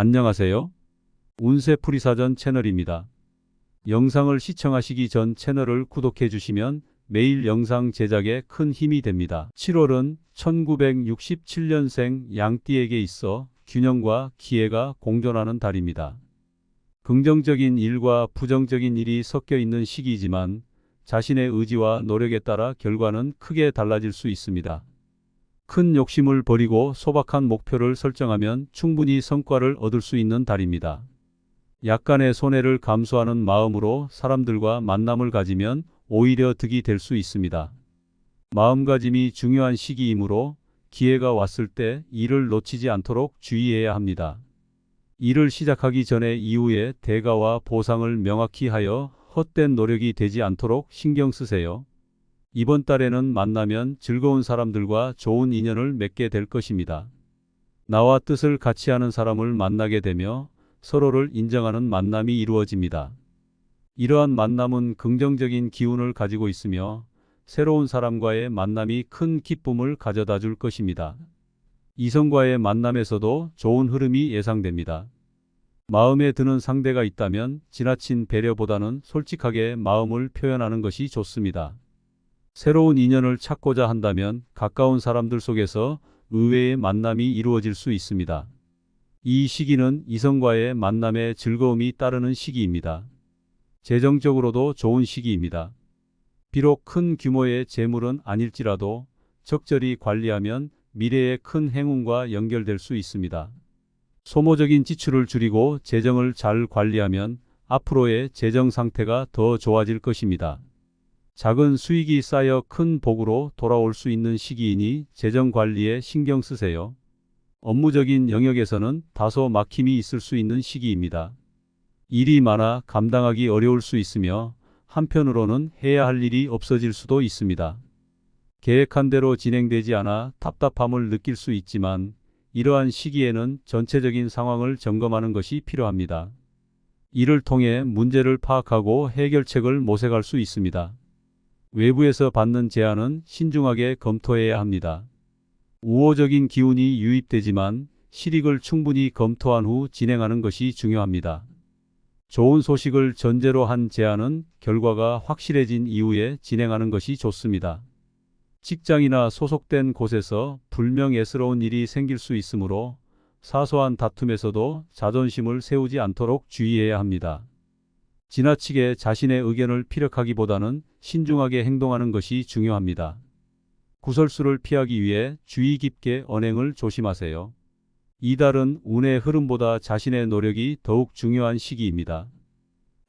안녕하세요. 운세풀이사전 채널입니다. 영상을 시청하시기 전 채널을 구독해 주시면 매일 영상 제작에 큰 힘이 됩니다. 7월은 1967년생 양띠에게 있어 균형과 기회가 공존하는 달입니다. 긍정적인 일과 부정적인 일이 섞여 있는 시기이지만 자신의 의지와 노력에 따라 결과는 크게 달라질 수 있습니다. 큰 욕심을 버리고 소박한 목표를 설정하면 충분히 성과를 얻을 수 있는 달입니다. 약간의 손해를 감수하는 마음으로 사람들과 만남을 가지면 오히려 득이 될 수 있습니다. 마음가짐이 중요한 시기이므로 기회가 왔을 때 이를 놓치지 않도록 주의해야 합니다. 일을 시작하기 전에 이후의 대가와 보상을 명확히 하여 헛된 노력이 되지 않도록 신경 쓰세요. 이번 달에는 만나면 즐거운 사람들과 좋은 인연을 맺게 될 것입니다. 나와 뜻을 같이 하는 사람을 만나게 되며 서로를 인정하는 만남이 이루어집니다. 이러한 만남은 긍정적인 기운을 가지고 있으며 새로운 사람과의 만남이 큰 기쁨을 가져다 줄 것입니다. 이성과의 만남에서도 좋은 흐름이 예상됩니다. 마음에 드는 상대가 있다면 지나친 배려보다는 솔직하게 마음을 표현하는 것이 좋습니다. 새로운 인연을 찾고자 한다면 가까운 사람들 속에서 의외의 만남이 이루어질 수 있습니다. 이 시기는 이성과의 만남에 즐거움이 따르는 시기입니다. 재정적으로도 좋은 시기입니다. 비록 큰 규모의 재물은 아닐지라도 적절히 관리하면 미래의 큰 행운과 연결될 수 있습니다. 소모적인 지출을 줄이고 재정을 잘 관리하면 앞으로의 재정 상태가 더 좋아질 것입니다. 작은 수익이 쌓여 큰 복으로 돌아올 수 있는 시기이니 재정 관리에 신경 쓰세요. 업무적인 영역에서는 다소 막힘이 있을 수 있는 시기입니다. 일이 많아 감당하기 어려울 수 있으며 한편으로는 해야 할 일이 없어질 수도 있습니다. 계획한 대로 진행되지 않아 답답함을 느낄 수 있지만 이러한 시기에는 전체적인 상황을 점검하는 것이 필요합니다. 이를 통해 문제를 파악하고 해결책을 모색할 수 있습니다. 외부에서 받는 제안은 신중하게 검토해야 합니다. 우호적인 기운이 유입되지만 실익을 충분히 검토한 후 진행하는 것이 중요합니다. 좋은 소식을 전제로 한 제안은 결과가 확실해진 이후에 진행하는 것이 좋습니다. 직장이나 소속된 곳에서 불명예스러운 일이 생길 수 있으므로 사소한 다툼에서도 자존심을 세우지 않도록 주의해야 합니다. 지나치게 자신의 의견을 피력하기보다는 신중하게 행동하는 것이 중요합니다. 구설수를 피하기 위해 주의 깊게 언행을 조심하세요. 이달은 운의 흐름보다 자신의 노력이 더욱 중요한 시기입니다.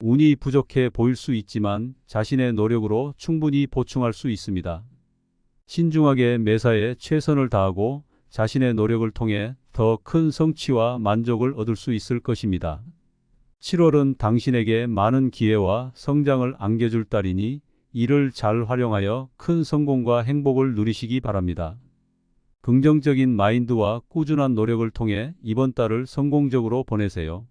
운이 부족해 보일 수 있지만 자신의 노력으로 충분히 보충할 수 있습니다. 신중하게 매사에 최선을 다하고 자신의 노력을 통해 더 큰 성취와 만족을 얻을 수 있을 것입니다. 7월은 당신에게 많은 기회와 성장을 안겨줄 달이니 이를 잘 활용하여 큰 성공과 행복을 누리시기 바랍니다. 긍정적인 마인드와 꾸준한 노력을 통해 이번 달을 성공적으로 보내세요.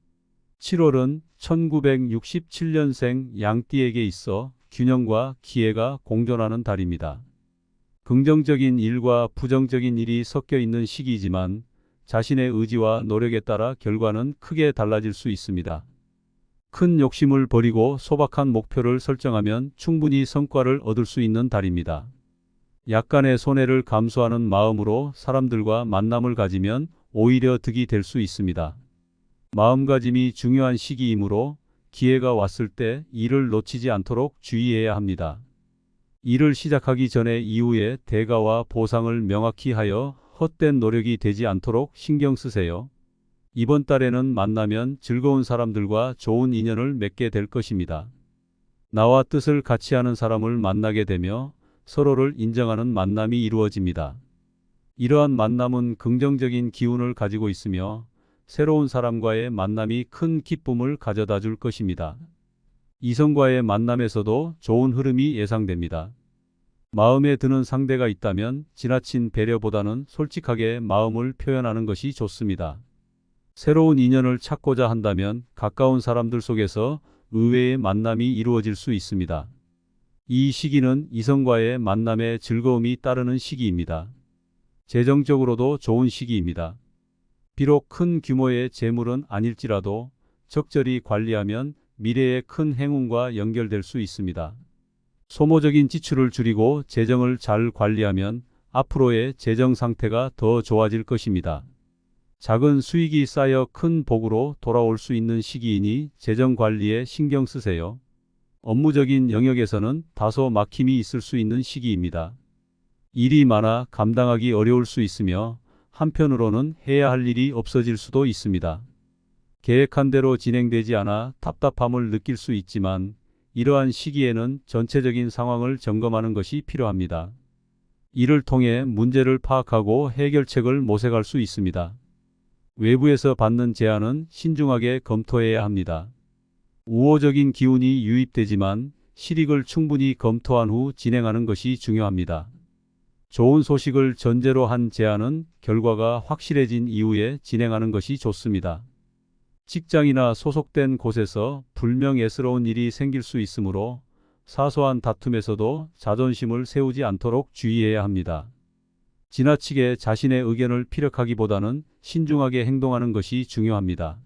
7월은 1967년생 양띠에게 있어 균형과 기회가 공존하는 달입니다. 긍정적인 일과 부정적인 일이 섞여 있는 시기이지만 자신의 의지와 노력에 따라 결과는 크게 달라질 수 있습니다. 큰 욕심을 버리고 소박한 목표를 설정하면 충분히 성과를 얻을 수 있는 달입니다. 약간의 손해를 감수하는 마음으로 사람들과 만남을 가지면 오히려 득이 될 수 있습니다. 마음가짐이 중요한 시기이므로 기회가 왔을 때 이를 놓치지 않도록 주의해야 합니다. 일을 시작하기 전에 이후의 대가와 보상을 명확히 하여 헛된 노력이 되지 않도록 신경 쓰세요. 이번 달에는 만나면 즐거운 사람들과 좋은 인연을 맺게 될 것입니다. 나와 뜻을 같이 하는 사람을 만나게 되며 서로를 인정하는 만남이 이루어집니다. 이러한 만남은 긍정적인 기운을 가지고 있으며 새로운 사람과의 만남이 큰 기쁨을 가져다 줄 것입니다. 이성과의 만남에서도 좋은 흐름이 예상됩니다. 마음에 드는 상대가 있다면 지나친 배려보다는 솔직하게 마음을 표현하는 것이 좋습니다. 새로운 인연을 찾고자 한다면 가까운 사람들 속에서 의외의 만남이 이루어질 수 있습니다. 이 시기는 이성과의 만남에 즐거움이 따르는 시기입니다. 재정적으로도 좋은 시기입니다. 비록 큰 규모의 재물은 아닐지라도 적절히 관리하면 미래의 큰 행운과 연결될 수 있습니다. 소모적인 지출을 줄이고 재정을 잘 관리하면 앞으로의 재정 상태가 더 좋아질 것입니다. 작은 수익이 쌓여 큰 복으로 돌아올 수 있는 시기이니 재정 관리에 신경 쓰세요. 업무적인 영역에서는 다소 막힘이 있을 수 있는 시기입니다. 일이 많아 감당하기 어려울 수 있으며 한편으로는 해야 할 일이 없어질 수도 있습니다. 계획한 대로 진행되지 않아 답답함을 느낄 수 있지만 이러한 시기에는 전체적인 상황을 점검하는 것이 필요합니다. 이를 통해 문제를 파악하고 해결책을 모색할 수 있습니다. 외부에서 받는 제안은 신중하게 검토해야 합니다. 우호적인 기운이 유입되지만 실익을 충분히 검토한 후 진행하는 것이 중요합니다. 좋은 소식을 전제로 한 제안은 결과가 확실해진 이후에 진행하는 것이 좋습니다. 직장이나 소속된 곳에서 불명예스러운 일이 생길 수 있으므로 사소한 다툼에서도 자존심을 세우지 않도록 주의해야 합니다. 지나치게 자신의 의견을 피력하기보다는 신중하게 행동하는 것이 중요합니다.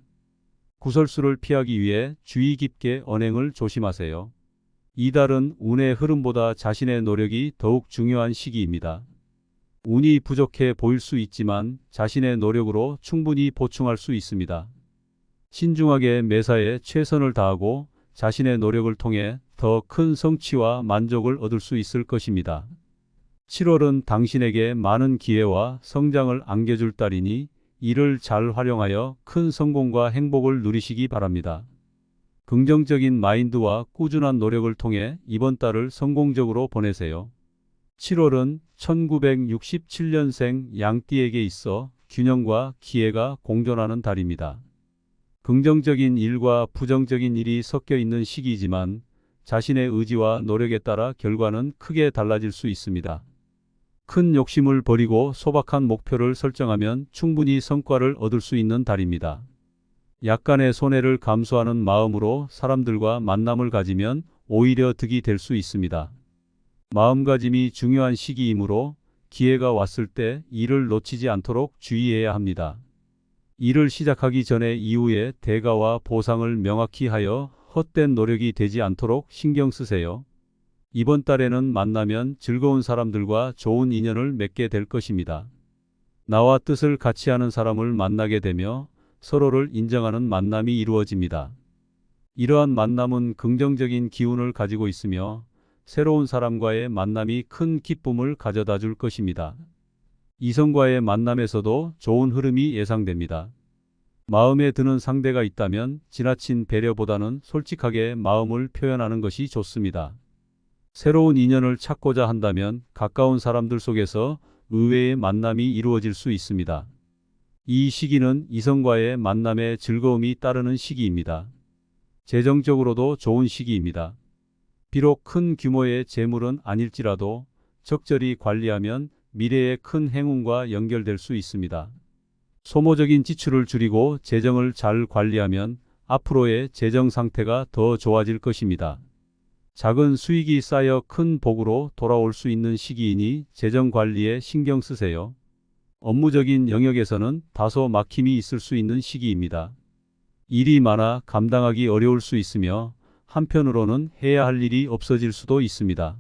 구설수를 피하기 위해 주의 깊게 언행을 조심하세요. 이달은 운의 흐름보다 자신의 노력이 더욱 중요한 시기입니다. 운이 부족해 보일 수 있지만 자신의 노력으로 충분히 보충할 수 있습니다. 신중하게 매사에 최선을 다하고 자신의 노력을 통해 더 큰 성취와 만족을 얻을 수 있을 것입니다. 7월은 당신에게 많은 기회와 성장을 안겨줄 달이니 이를 잘 활용하여 큰 성공과 행복을 누리시기 바랍니다. 긍정적인 마인드와 꾸준한 노력을 통해 이번 달을 성공적으로 보내세요. 7월은 1967년생 양띠에게 있어 균형과 기회가 공존하는 달입니다. 긍정적인 일과 부정적인 일이 섞여 있는 시기이지만 자신의 의지와 노력에 따라 결과는 크게 달라질 수 있습니다. 큰 욕심을 버리고 소박한 목표를 설정하면 충분히 성과를 얻을 수 있는 달입니다. 약간의 손해를 감수하는 마음으로 사람들과 만남을 가지면 오히려 득이 될 수 있습니다. 마음가짐이 중요한 시기이므로 기회가 왔을 때 이를 놓치지 않도록 주의해야 합니다. 일을 시작하기 전에 이후의 대가와 보상을 명확히 하여 헛된 노력이 되지 않도록 신경 쓰세요. 이번 달에는 만나면 즐거운 사람들과 좋은 인연을 맺게 될 것입니다. 나와 뜻을 같이 하는 사람을 만나게 되며 서로를 인정하는 만남이 이루어집니다. 이러한 만남은 긍정적인 기운을 가지고 있으며 새로운 사람과의 만남이 큰 기쁨을 가져다 줄 것입니다. 이성과의 만남에서도 좋은 흐름이 예상됩니다. 마음에 드는 상대가 있다면 지나친 배려보다는 솔직하게 마음을 표현하는 것이 좋습니다. 새로운 인연을 찾고자 한다면 가까운 사람들 속에서 의외의 만남이 이루어질 수 있습니다. 이 시기는 이성과의 만남에 즐거움이 따르는 시기입니다. 재정적으로도 좋은 시기입니다. 비록 큰 규모의 재물은 아닐지라도 적절히 관리하면 미래의 큰 행운과 연결될 수 있습니다. 소모적인 지출을 줄이고 재정을 잘 관리하면 앞으로의 재정 상태가 더 좋아질 것입니다. 작은 수익이 쌓여 큰 복으로 돌아올 수 있는 시기이니 재정 관리에 신경 쓰세요. 업무적인 영역에서는 다소 막힘이 있을 수 있는 시기입니다. 일이 많아 감당하기 어려울 수 있으며 한편으로는 해야 할 일이 없어질 수도 있습니다.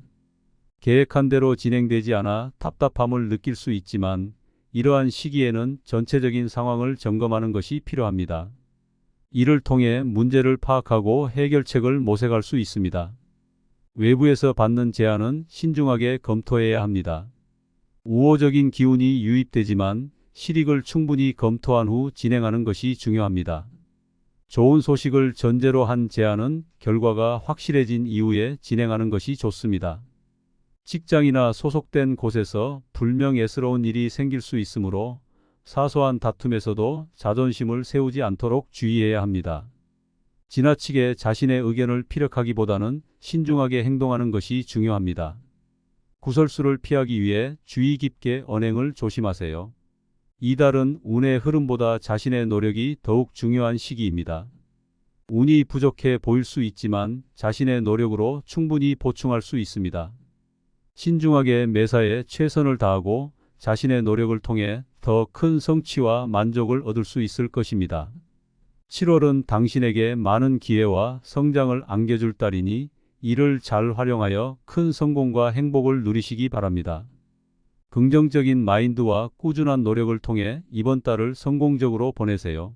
계획한 대로 진행되지 않아 답답함을 느낄 수 있지만 이러한 시기에는 전체적인 상황을 점검하는 것이 필요합니다. 이를 통해 문제를 파악하고 해결책을 모색할 수 있습니다. 외부에서 받는 제안은 신중하게 검토해야 합니다. 우호적인 기운이 유입되지만 실익을 충분히 검토한 후 진행하는 것이 중요합니다. 좋은 소식을 전제로 한 제안은 결과가 확실해진 이후에 진행하는 것이 좋습니다. 직장이나 소속된 곳에서 불명예스러운 일이 생길 수 있으므로 사소한 다툼에서도 자존심을 세우지 않도록 주의해야 합니다. 지나치게 자신의 의견을 피력하기보다는 신중하게 행동하는 것이 중요합니다. 구설수를 피하기 위해 주의 깊게 언행을 조심하세요. 이달은 운의 흐름보다 자신의 노력이 더욱 중요한 시기입니다. 운이 부족해 보일 수 있지만 자신의 노력으로 충분히 보충할 수 있습니다. 신중하게 매사에 최선을 다하고 자신의 노력을 통해 더 큰 성취와 만족을 얻을 수 있을 것입니다. 7월은 당신에게 많은 기회와 성장을 안겨줄 달이니 이를 잘 활용하여 큰 성공과 행복을 누리시기 바랍니다. 긍정적인 마인드와 꾸준한 노력을 통해 이번 달을 성공적으로 보내세요.